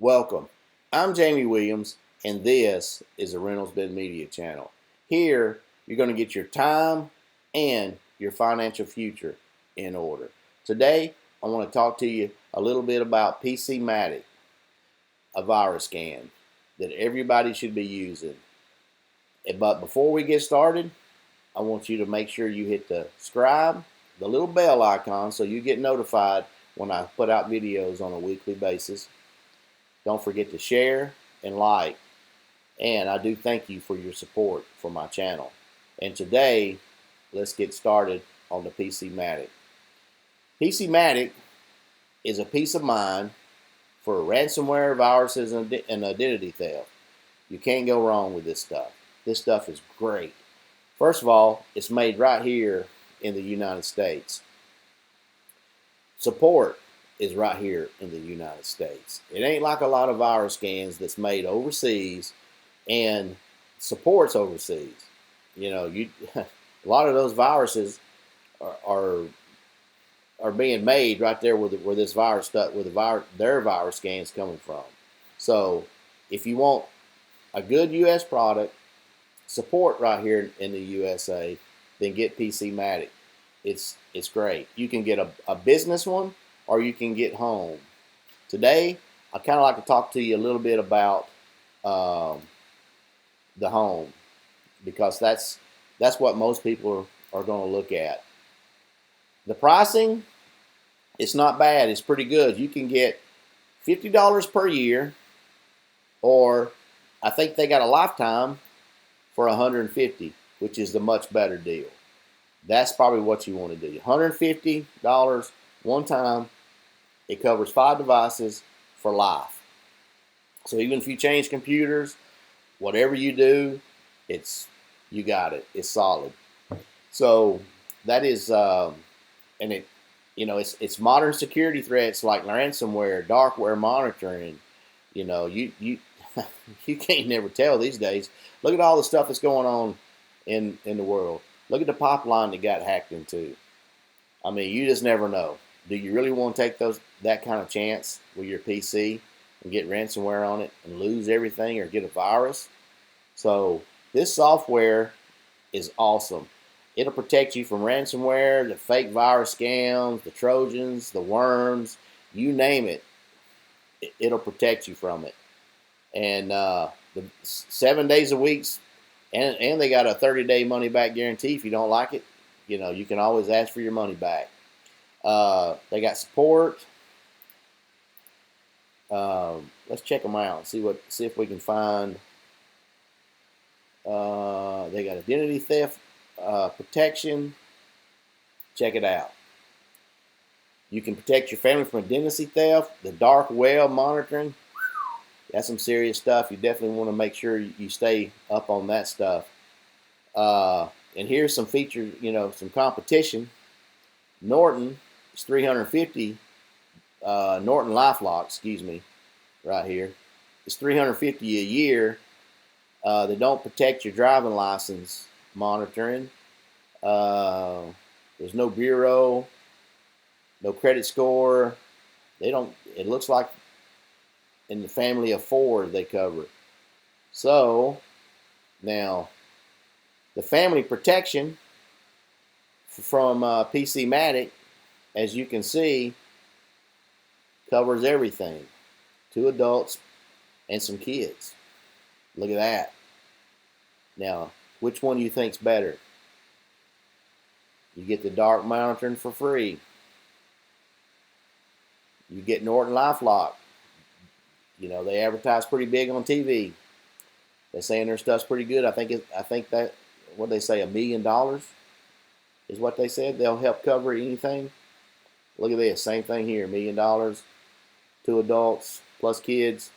Welcome. I'm Jamie Williams, and this is the RiddlesBendMedia channel. Here, you're going to get your time and your financial future in order. Today, I want to talk to you a little bit about PC Matic, a virus scan that everybody should be using. But before we get started, I want you to make sure you hit the subscribe, the little bell icon, so you get notified when I put out videos on a weekly basis. Don't forget to share and like. And I do thank you for your support for my channel. And today, let's get started on the PC Matic. PC Matic is a peace of mind for ransomware, viruses, and identity theft. You can't go wrong with this stuff. This stuff is great. First of all, it's made right here in the United States. Support is right here in the United States. It ain't like a lot of virus scans that's made overseas and supports overseas. You know, a lot of those viruses are being made right there where this virus stuff, where their virus scans coming from. So, if you want a good U.S. product, support right here in the USA, then get PC Matic. It's great. You can get a business one, or you can get home. Today, I kind of like to talk to you a little bit about the home, because that's what most people are going to look at. The pricing, it's not bad. It's pretty good. You can get $50 per year, or I think they got a lifetime for $150, which is the much better deal. That's probably what you want to do. $150 one time. It covers 5 devices for life. So even if you change computers, whatever you do, you got it. It's solid. So that is, and it's modern security threats like ransomware, darkware monitoring. You know, you you can't never tell these days. Look at all the stuff that's going on in the world. Look at the pipeline that got hacked into. I mean, you just never know. Do you really want to take that kind of chance with your PC and get ransomware on it and lose everything or get a virus? So this software is awesome. It'll protect you from ransomware, the fake virus scams, the Trojans, the worms, you name it. It'll protect you from it. And the 7 days a week, and they got a 30-day money-back guarantee. If you don't like it, you can always ask for your money back. They got support. Let's check them out and see if we can find. They got identity theft protection. Check it out. You can protect your family from identity theft. The dark web monitoring. That's some serious stuff. You definitely want to make sure you stay up on that stuff. And here's some features, some competition. Norton is $350. Norton LifeLock, excuse me, right here. It's $350 a year. They don't protect your driving license monitoring. There's no bureau, no credit score. They don't. It looks like in the family of 4 they cover. So now the family protection from PC Matic, as you can see, covers everything. 2 adults and some kids. Look at that. Now, which one do you think's better? You get the dark monitoring for free. You get Norton LifeLock. They advertise pretty big on TV. They're saying their stuff's pretty good. I think that, what they say, $1 million is what they said. They'll help cover anything. Look at this, same thing here, $1 million, 2 adults plus kids,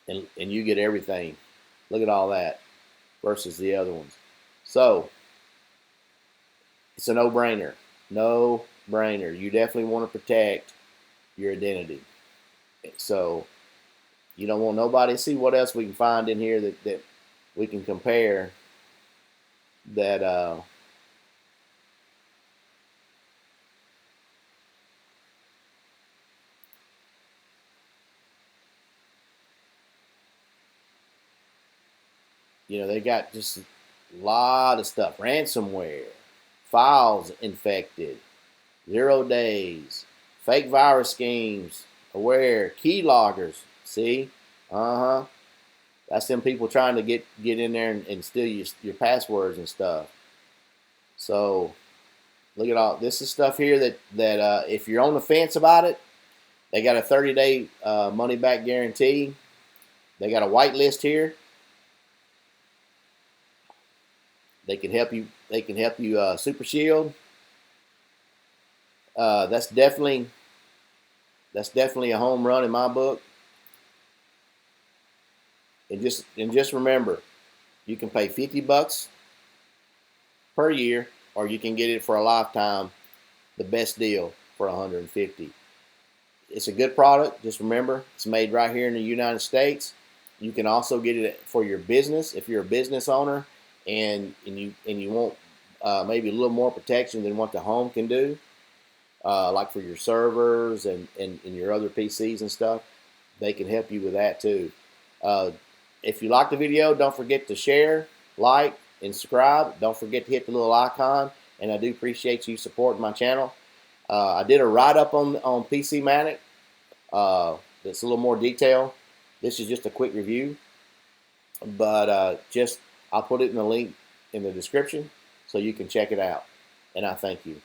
and you get everything. Look at all that versus the other ones. So it's a no-brainer. No-brainer. You definitely want to protect your identity. So you don't want nobody to see what else we can find in here that we can compare that You know, they got just a lot of stuff. Ransomware, files infected, 0 days, fake virus schemes, aware, key loggers. See? Uh-huh. That's them people trying to get in there and steal your passwords and stuff. So look at all this is stuff here that if you're on the fence about it, they got a 30-day money back guarantee. They got a whitelist here. They can help you. They can help you super shield. That's definitely a home run in my book. And just remember, you can pay $50 per year, or you can get it for a lifetime. The best deal for $150. It's a good product. Just remember, it's made right here in the United States. You can also get it for your business if you're a business owner and you want maybe a little more protection than what the home can do, like for your servers and your other PCs and stuff. They can help you with that too. If you like the video, don't forget to share, like, and subscribe. Don't forget to hit the little icon, and I do appreciate you supporting my channel. I did a write-up on PC Matic. That's a little more detail. This is just a quick review, but I'll put it in the link in the description so you can check it out. And I thank you.